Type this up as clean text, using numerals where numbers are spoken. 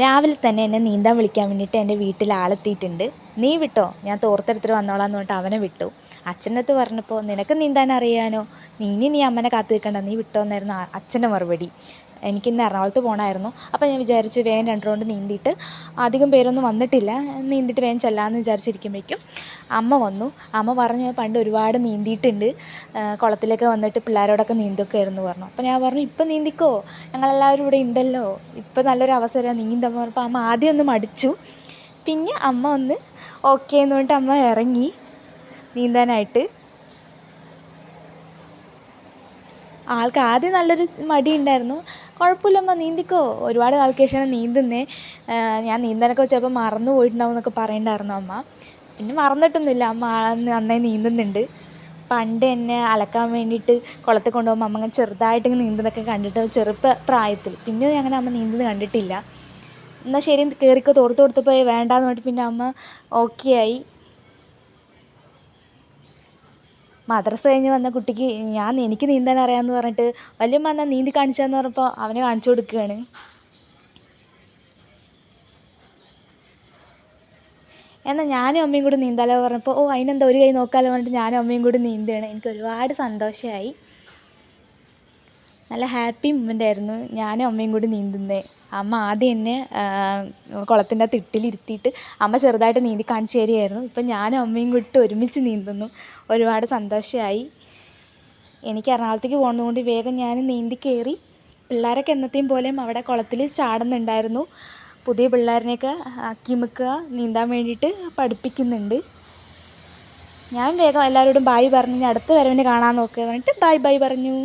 രാവിലെ തന്നെ എന്നെ നീന്താൻ വിളിക്കാൻ വേണ്ടിയിട്ട് എൻ്റെ വീട്ടിൽ ആളെത്തിയിട്ടുണ്ട്. നീ വിട്ടോ, ഞാൻ തോർത്തെടുത്തിട്ട് വന്നോളാം എന്ന് പറഞ്ഞിട്ട് അവനെ വിട്ടു. അച്ഛൻ്റെ അടുത്ത് പറഞ്ഞപ്പോൾ നിനക്ക് നീന്താൻ അറിയാനോ, നീ അമ്മനെ കാത്തു നിൽക്കണ്ട, നീ വിട്ടോ എന്നായിരുന്നു അച്ഛൻ്റെ മറുപടി. എനിക്കിന്ന് എറണാകുളത്ത് പോകണമായിരുന്നു. അപ്പോൾ ഞാൻ വിചാരിച്ചു വേഗം 2 റൗണ്ട് നീന്തിയിട്ട്, അധികം പേരൊന്നും വന്നിട്ടില്ല, നീന്തിയിട്ട് വേഗം ചെല്ലാമെന്ന് വിചാരിച്ചിരിക്കുമ്പോഴേക്കും അമ്മ വന്നു. അമ്മ പറഞ്ഞു പണ്ട് ഒരുപാട് നീന്തിയിട്ടുണ്ട്, കുളത്തിലൊക്കെ വന്നിട്ട് പിള്ളേരോടൊക്കെ നീന്തൊക്കെ ആയിരുന്നു പറഞ്ഞു. അപ്പോൾ ഞാൻ പറഞ്ഞു ഇപ്പം നീന്തിക്കോ, ഞങ്ങളെല്ലാവരും ഇവിടെ ഉണ്ടല്ലോ, ഇപ്പം നല്ലൊരു അവസരം നീന്താൻ പറഞ്ഞപ്പോൾ അമ്മ ആദ്യം ഒന്ന് മടിച്ചു. പിന്നെ അമ്മ ഒന്ന് ഓക്കെ എന്ന് പറഞ്ഞിട്ട് അമ്മ ഇറങ്ങി നീന്താനായിട്ട്. ആൾക്ക് ആദ്യം നല്ലൊരു മടി ഉണ്ടായിരുന്നു. കുഴപ്പമില്ലമ്മ നീന്തിക്കോ, ഒരുപാട് നാൾക്ക് ശേഷമാണ് നീന്തുന്നേ, ഞാൻ നീന്താനൊക്കെ ചിലപ്പോൾ മറന്നു പോയിട്ടുണ്ടാവും എന്നൊക്കെ പറയണ്ടായിരുന്നു അമ്മ. പിന്നെ മറന്നിട്ടൊന്നുമില്ല, അമ്മ നന്നായി നീന്തുന്നുണ്ട്. പണ്ട് എന്നെ അലക്കാൻ വേണ്ടിയിട്ട് കുളത്തിൽ കൊണ്ടുപോകുമ്പോൾ അമ്മ അങ്ങനെ ചെറുതായിട്ട് നീന്തുന്നതൊക്കെ കണ്ടിട്ട് പ്രായത്തിൽ. പിന്നെ അങ്ങനെ അമ്മ നീന്തുന്നത് കണ്ടിട്ടില്ല. എന്നാൽ ശരി കയറിക്കോ തോർത്ത് കൊടുത്തപ്പോൾ വേണ്ടാന്ന് പറഞ്ഞിട്ട് പിന്നെ അമ്മ ഓക്കെ ആയി. മദ്രസ കഴിഞ്ഞ് വന്ന കുട്ടിക്ക് എനിക്ക് നീന്താൻ അറിയാമെന്ന് പറഞ്ഞിട്ട് വല്യമ്മ എന്നാൽ നീന്തി കാണിച്ചാന്ന് പറഞ്ഞപ്പോൾ അവനെ കാണിച്ചു കൊടുക്കുകയാണ്. എന്നാൽ ഞാനും അമ്മയും കൂടി നീന്താലോ പറഞ്ഞപ്പോൾ അതിനെന്താ ഒരു കൈ നോക്കാമല്ലോ പറഞ്ഞിട്ട് ഞാനും അമ്മയും കൂടി നീന്തുകയാണ്. എനിക്ക് ഒരുപാട് സന്തോഷമായി, നല്ല ഹാപ്പി മൊമെൻ്റ് ആയിരുന്നു ഞാനും അമ്മയും കൂടി നീന്തുന്നത്. അമ്മ ആദ്യം എന്നെ കുളത്തിൻ്റെ തിട്ടിലിരുത്തിയിട്ട് അമ്മ ചെറുതായിട്ട് നീന്തി കാണിച്ചു തരികയായിരുന്നു. ഇപ്പം ഞാനും അമ്മയും കൂടി ഒരുമിച്ച് നീന്തുന്നു. ഒരുപാട് സന്തോഷമായി. എനിക്ക് എറണാകുളത്തേക്ക് പോകുന്നതുകൊണ്ട് വേഗം ഞാൻ നീന്തി കയറി. പിള്ളേരൊക്കെ എന്നത്തെയും പോലെയും അവിടെ കുളത്തിൽ ചാടുന്നുണ്ടായിരുന്നു. പുതിയ പിള്ളേരിനെയൊക്കെ അക്കിമുക്കുക നീന്താൻ വേണ്ടിയിട്ട് പഠിപ്പിക്കുന്നുണ്ട്. ഞാൻ വേഗം എല്ലാവരോടും ബായ് പറഞ്ഞു, അടുത്ത വരവിന് കാണാൻ നോക്കുക പറഞ്ഞിട്ട് ബായ് പറഞ്ഞു.